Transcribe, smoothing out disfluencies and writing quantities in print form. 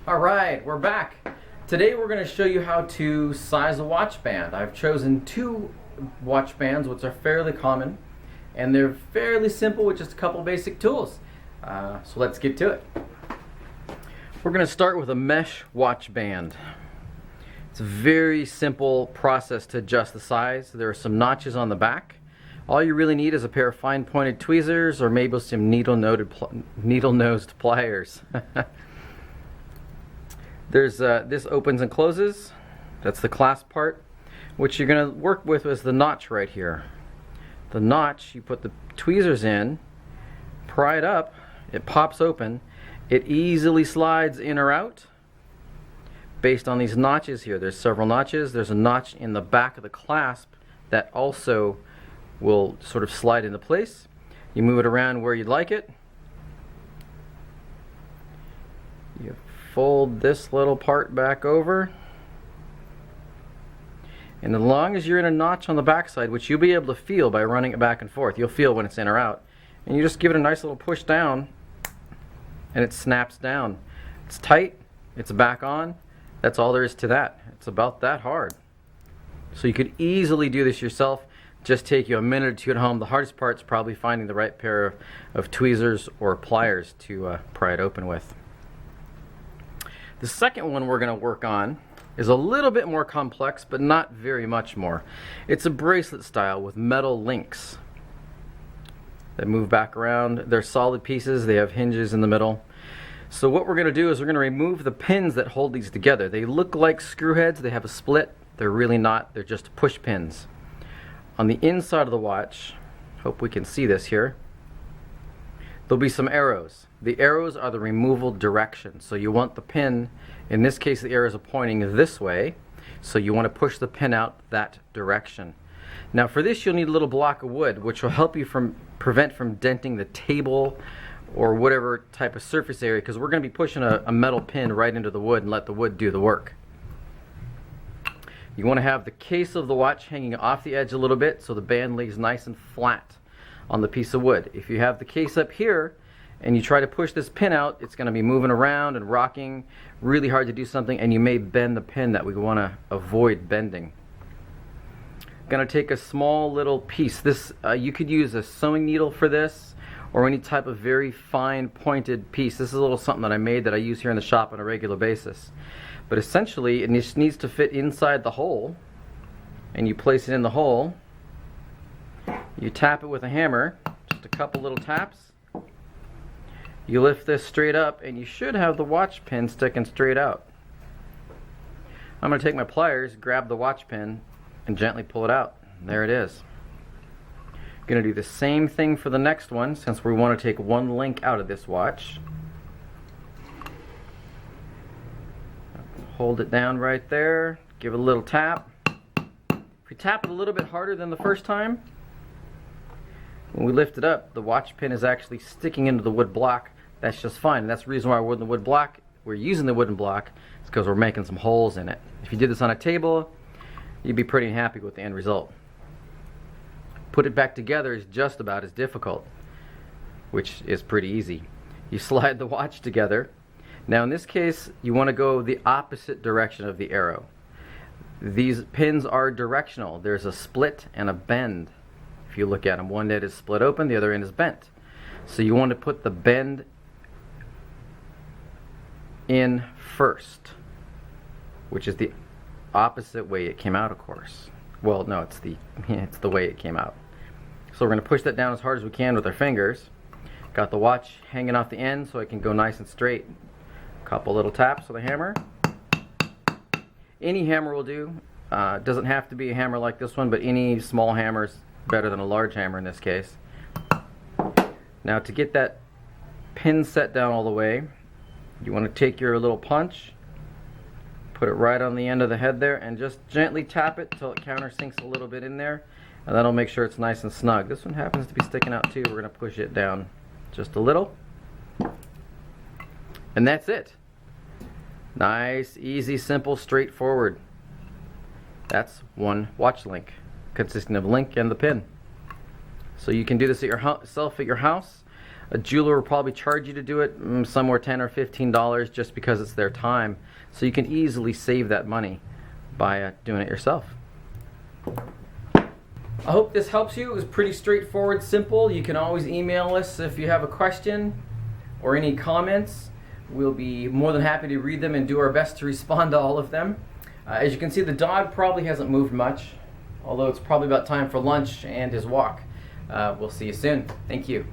Alright, we're back. Today we're going to show you how to size a watch band. I've chosen two watch bands which are fairly common, and they're fairly simple with just a couple basic tools. So let's get to it. We're going to start with a mesh watch band. It's a very simple process to adjust the size. There are some notches on the back. All you really need is a pair of fine pointed tweezers or maybe some needle-nosed pliers. There's this opens and closes. That's the clasp part. What you're going to work with is the notch right here. The notch, you put the tweezers in, pry it up, it pops open, it easily slides in or out based on these notches here. There's several notches. There's a notch in the back of the clasp that also will sort of slide into place. You move it around where you'd like it. You fold this little part back over, and as long as you're in a notch on the back side, which you'll be able to feel by running it back and forth, you'll feel when it's in or out, and you just give it a nice little push down and it snaps down. It's tight, it's back on. That's all there is to that. It's about that hard. So you could easily do this yourself. Just take you a minute or two at home. The hardest part is probably finding the right pair of tweezers or pliers to pry it open with. The second one we're going to work on is a little bit more complex, but not very much more. It's a bracelet style with metal links that move back around. They're solid pieces. They have hinges in the middle. So what we're going to do is we're going to remove the pins that hold these together. They look like screw heads. They have a split. They're really not. They're just push pins. On the inside of the watch, hope we can see this here, there'll be some arrows. The arrows are the removal direction. So you want the pin, in this case the arrows are pointing this way, so you want to push the pin out that direction. Now for this you'll need a little block of wood which will help you prevent from denting the table or whatever type of surface area, because we're going to be pushing a metal pin right into the wood and let the wood do the work. You want to have the case of the watch hanging off the edge a little bit so the band lays nice and flat on the piece of wood. If you have the case up here and you try to push this pin out, it's going to be moving around and rocking, really hard to do something, and you may bend the pin that we want to avoid bending. Going to take a small little piece. This you could use a sewing needle for this or any type of very fine pointed piece. This is a little something that I made that I use here in the shop on a regular basis. But essentially it just needs to fit inside the hole, and you place it in the hole. You tap it with a hammer, just a couple little taps. You lift this straight up and you should have the watch pin sticking straight out. I'm going to take my pliers, grab the watch pin, and gently pull it out. There it is. I'm going to do the same thing for the next one since we want to take one link out of this watch. Hold it down right there, give it a little tap. If you tap it a little bit harder than the first time, when we lift it up, the watch pin is actually sticking into the wood block. That's just fine. And that's the reason why we're using the wooden block, is because we're making some holes in it. If you did this on a table, you'd be pretty happy with the end result. Put it back together is just about as difficult, which is pretty easy. You slide the watch together. Now in this case, you want to go the opposite direction of the arrow. These pins are directional. There's a split and a bend. If you look at them, one end is split open, the other end is bent. So you want to put the bend in first, which is the opposite way it came out, of course. Well, no, it's the way it came out. So we're going to push that down as hard as we can with our fingers. Got the watch hanging off the end so it can go nice and straight. Couple little taps with a hammer. Any hammer will do. Doesn't have to be a hammer like this one, but any small hammer is better than a large hammer in this case. Now to get that pin set down all the way, you want to take your little punch, put it right on the end of the head there, and just gently tap it till it countersinks a little bit in there, and that'll make sure it's nice and snug. This one happens to be sticking out too. We're going to push it down just a little. And that's it. Nice, easy, simple, straightforward. That's one watch link, consisting of link and the pin. So you can do this yourself at your house. A jeweler will probably charge you to do it somewhere $10 or $15 just because it's their time. So you can easily save that money by doing it yourself. I hope this helps you. It was pretty straightforward, simple. You can always email us if you have a question or any comments. We'll be more than happy to read them and do our best to respond to all of them. As you can see, the dog probably hasn't moved much, although it's probably about time for lunch and his walk. We'll see you soon. Thank you.